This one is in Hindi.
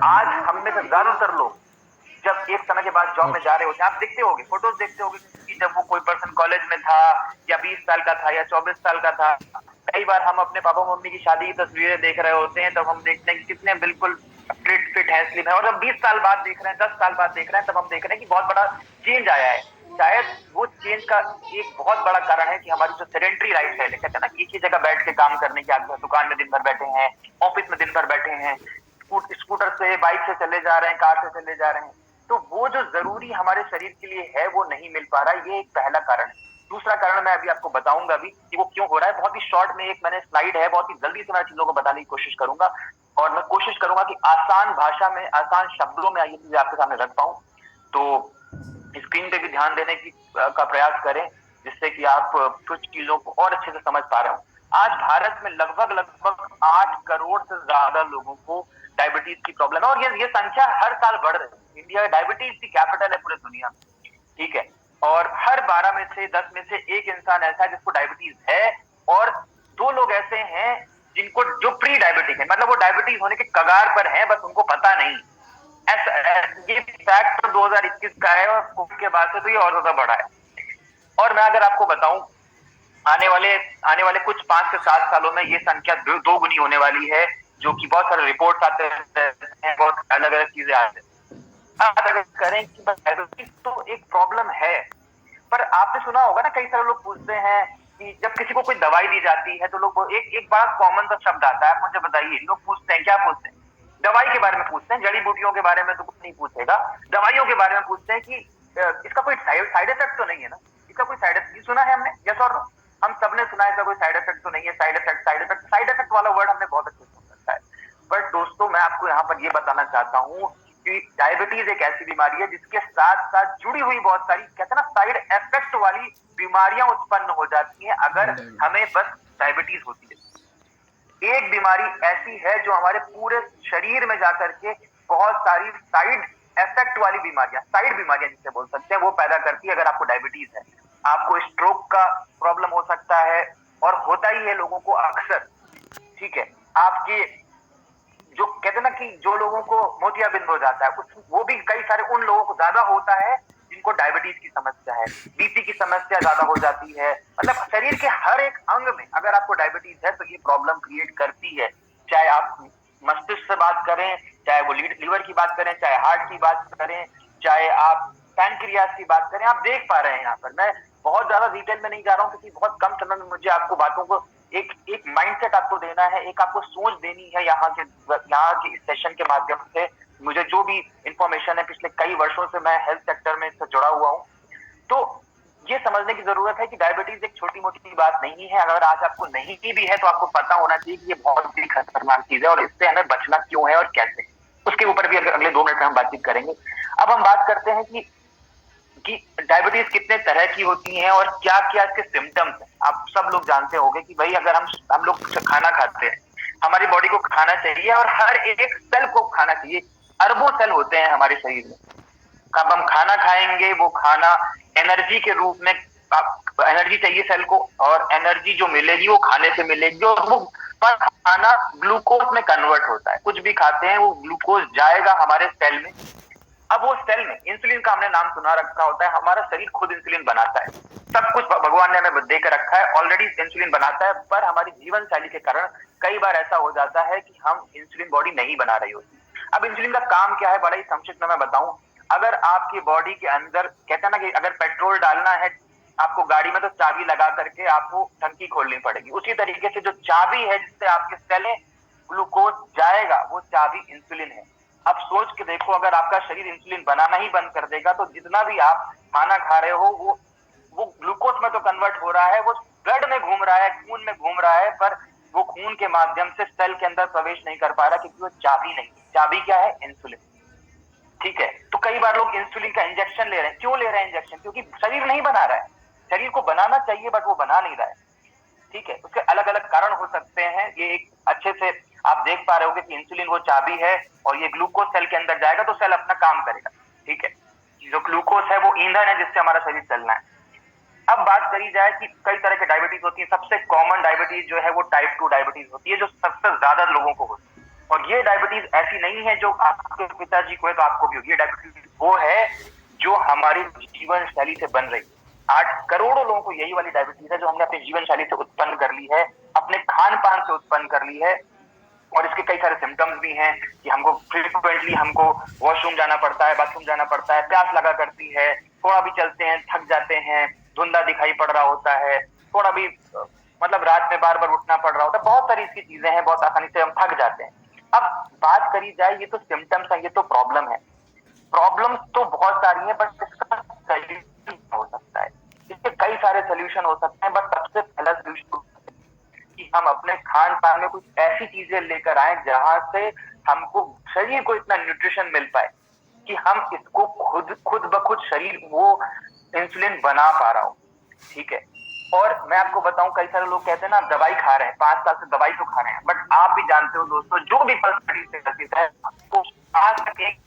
आज हम में से ज्यादातर लोग जब एक समय के बाद जॉब में अच्छा। जा रहे होते हैं, आप देखते होंगे, फोटोज देखते होंगे कि जब वो कोई पर्सन कॉलेज में था या 20 साल का था या 24 साल का था, कई बार हम अपने पापा मम्मी की शादी की तस्वीरें देख रहे होते हैं, तब हम देखते हैं कि कितने बिल्कुल फिट फिट है, स्लिम है, और जब 20 साल बाद देख रहे हैं, 10 साल बाद देख रहे हैं, तब हम देख रहे हैं कि बहुत बड़ा चेंज आया है। शायद वो चेंज का एक बहुत बड़ा कारण है कि हमारी जो सेडेंट्री लाइफ स्टाइल है, कहते हैं ना, एक ही जगह बैठ के काम करने की आदत है, दुकान में दिन भर बैठे हैं, ऑफिस में दिन भर बैठे हैं, स्कूटर से, बाइक से चले जा रहे हैं, कार से चले जा रहे हैं, तो वो जो जरूरी हमारे शरीर के लिए है वो नहीं मिल पा रहा है। ये एक पहला कारण है। दूसरा कारण मैं अभी आपको बताऊंगा भी कि वो क्यों हो रहा है। बहुत ही शॉर्ट में एक मैंने स्लाइड है, बहुत ही जल्दी से मैं चीजों को बताने की कोशिश करूंगा, और मैं कोशिश करूंगा कि आसान भाषा में, आसान शब्दों में ये चीजें आपके सामने रख पाऊं। तो स्क्रीन पे भी ध्यान देने की का प्रयास करें, जिससे कि आप कुछ चीजों को और अच्छे से समझ पा रहे हो। आज भारत में लगभग लगभग 8 करोड़ से ज्यादा लोगों को डायबिटीज की प्रॉब्लम है, और ये संख्या हर साल बढ़ रही है। इंडिया डायबिटीज की कैपिटल है पूरे दुनिया में, ठीक है। और हर 12 में से 10 में से एक इंसान ऐसा है जिसको डायबिटीज है, और 2 लोग ऐसे हैं जिनको, जो प्री डायबिटिक है, मतलब वो डायबिटीज होने के कगार पर है, बस उनको पता नहीं। ऐसा, ये फैक्ट तो 2021 का है, और कोविड के बाद से तो ये और ज्यादा बढ़ा है। और मैं अगर आपको बताऊं, आने वाले आने वाले कुछ 5 से 7 सालों में ये संख्या दो गुनी होने वाली है, जो कि बहुत सारे रिपोर्ट्स आते रहते हैं, बहुत अलग अलग चीजें आते हैं। आप अगर करें कि डायबिटीज तो एक प्रॉब्लम है, पर आपने सुना होगा ना, कई सारे लोग पूछते हैं कि जब किसी को कोई दवाई दी जाती है तो लोग, एक एक बड़ा कॉमन सा शब्द आता है, आप मुझे बताइए, लोग पूछते हैं, क्या पूछते हैं? दवाई के बारे में पूछते हैं, जड़ी बूटियों के बारे में तो कुछ नहीं पूछेगा, दवाइयों के बारे में पूछते हैं कि इसका कोई साइड इफेक्ट तो नहीं है ना, इसका कोई साइड इफेक्ट सुना है हमने, यस और नो? हम सबने सुना है इसका कोई साइड इफेक्ट तो नहीं है। Side effect, side effect, side effect वाला वर्ड हमने बहुत अच्छे से सुन रखा है। बट दोस्तों, मैं आपको यहाँ पर ये बताना चाहता हूँ कि डायबिटीज एक ऐसी बीमारी है जिसके साथ साथ जुड़ी हुई बहुत सारी, कहते हैं ना, साइड इफेक्ट वाली बीमारियां उत्पन्न हो जाती हैं अगर हमें बस डायबिटीज होती है। एक बीमारी ऐसी है जो हमारे पूरे शरीर में जाकर के बहुत सारी साइड इफेक्ट वाली बीमारियां, साइड बीमारियां जिसे बोल सकते हैं, वो पैदा करती है अगर आपको डायबिटीज है। आपको स्ट्रोक का प्रॉब्लम हो सकता है, और होता ही है लोगों को अक्सर, ठीक है। आपके, जो कहते हैं ना कि जो लोगों को मोतियाबिंद हो जाता है, कुछ वो भी कई सारे उन लोगों को ज्यादा होता है जिनको डायबिटीज की समस्या है, बीपी की समस्या ज्यादा हो जाती है। मतलब शरीर के हर एक अंग में अगर आपको डायबिटीज है तो ये प्रॉब्लम क्रिएट करती है। चाहे आप मस्तिष्क से बात करें, चाहे वो लीवर की बात करें, चाहे हार्ट की बात करें, चाहे आप पैनक्रियास की बात करें, आप देख पा रहे हैं। यहाँ पर मैं बहुत ज्यादा डिटेल में नहीं जा रहा हूँ, क्योंकि बहुत कम समय में मुझे आपको बातों को, एक एक माइंडसेट आपको देना है, एक आपको सोच देनी है। यहाँ के इस सेशन के माध्यम से मुझे जो भी इंफॉर्मेशन है, पिछले कई वर्षों से मैं हेल्थ सेक्टर में इससे जुड़ा हुआ हूँ, तो ये समझने की जरूरत है कि डायबिटीज एक छोटी मोटी बात नहीं है। अगर आज आपको नहीं भी है तो आपको पता होना चाहिए कि ये बहुत ही खतरनाक चीज है, और इससे हमें बचना क्यों है और कैसे, उसके ऊपर भी अगले 2 मिनट में हम बातचीत करेंगे। अब हम बात करते हैं कि डायबिटीज कितने तरह की होती हैं और क्या क्या इसके सिम्टम्स हैं। आप सब लोग जानते होंगे कि भाई, अगर हम लोग खाना खाते हैं, हमारी बॉडी को खाना चाहिए, और हर एक सेल को खाना चाहिए। अरबों सेल होते हैं हमारे शरीर में। कब हम खाना खाएंगे, वो खाना एनर्जी के रूप में, एनर्जी चाहिए सेल को, और एनर्जी जो मिलेगी वो खाने से मिलेगी, और वो पर खाना ग्लूकोज में कन्वर्ट होता है। कुछ भी खाते हैं वो ग्लूकोज जाएगा हमारे सेल में। अब वो सेल में इंसुलिन का हमने नाम सुना रखा होता है, हमारा शरीर खुद इंसुलिन बनाता है। सब कुछ भगवान ने हमें दे कर रखा है, ऑलरेडी इंसुलिन बनाता है, पर हमारी जीवन शैली के कारण कई बार ऐसा हो जाता है कि हम इंसुलिन बॉडी नहीं बना रही होती। अब इंसुलिन का काम क्या है, बड़ा ही संक्षिप्त में मैं बताऊं। अगर आपकी बॉडी के अंदर, कहते हैं ना कि अगर पेट्रोल डालना है आपको गाड़ी में, तो चाबी लगा करके आपको टंकी खोलनी पड़ेगी। उसी तरीके से जो चाबी है जिससे आपके सेल ग्लूकोज जाएगा, वो चाबी इंसुलिन है। अब सोच के देखो, अगर आपका शरीर इंसुलिन बनाना ही बंद कर देगा, तो जितना भी आप खाना खा रहे हो वो ग्लूकोज में तो कन्वर्ट हो रहा है, वो ब्लड में घूम रहा है, खून में घूम रहा है, पर वो खून के माध्यम से सेल के अंदर प्रवेश नहीं कर पा रहा, क्योंकि वो चाबी नहीं है। चाबी क्या है? इंसुलिन, ठीक है। तो कई बार लोग इंसुलिन का इंजेक्शन ले रहे हैं। क्यों ले रहे हैं इंजेक्शन? क्योंकि शरीर नहीं बना रहा है। शरीर को बनाना चाहिए बट वो बना नहीं रहा है, ठीक है। उसके अलग अलग कारण हो सकते हैं। ये एक अच्छे से आप देख पा रहे होगे कि इंसुलिन वो चाबी है, और ये ग्लूकोज सेल के अंदर जाएगा तो सेल अपना काम करेगा, ठीक है। जो ग्लूकोज है वो ईंधन है जिससे हमारा शरीर चलना है। अब बात करी जाए कि कई तरह की डायबिटीज होती है। सबसे कॉमन डायबिटीज जो है वो टाइप 2 डायबिटीज होती है, जो सबसे ज्यादा लोगों को होती है। और ये डायबिटीज ऐसी नहीं है जो आपके पिताजी को है तो आपको भी होगी। ये डायबिटीज वो है जो हमारी जीवन शैली से बन रही है। 8 करोड़ लोगों को यही वाली डायबिटीज है जो हमने अपनी जीवन शैली से उत्पन्न कर ली है, अपने खान पान से उत्पन्न कर ली है। और इसके कई सारे सिम्टम्स भी हैं कि हमको फ्रीक्वेंटली हमको वॉशरूम जाना पड़ता है, बाथरूम जाना पड़ता है, प्यास लगा करती है, थोड़ा भी चलते हैं थक जाते हैं, धुंधला दिखाई पड़ रहा होता है, थोड़ा भी मतलब रात में बार बार उठना पड़ रहा होता है, बहुत सारी इसकी चीजें हैं, बहुत आसानी से हम थक जाते हैं। अब बात करी जाए, ये तो सिम्टम्स है, ये तो प्रॉब्लम है। प्रॉब्लम तो बहुत सारी है, बट इसका सोल्यूशन हो सकता है, इसके कई सारे सोल्यूशन हो सकते हैं। बट सबसे पहला सोल्यूशन कि हम अपने खान पान में कुछ ऐसी चीजें लेकर आए जहां से हमको शरीर को इतना न्यूट्रिशन मिल पाए कि हम इसको खुद खुद ब खुद शरीर वो इंसुलिन बना पा रहा हो। ठीक है। और मैं आपको बताऊं, कई सारे लोग कहते हैं ना दवाई खा रहे हैं, 5 साल से दवाई तो खा रहे हैं, बट आप भी जानते हो दोस्तों, जो भी पर्सनैलिटी है, तो आज तक एक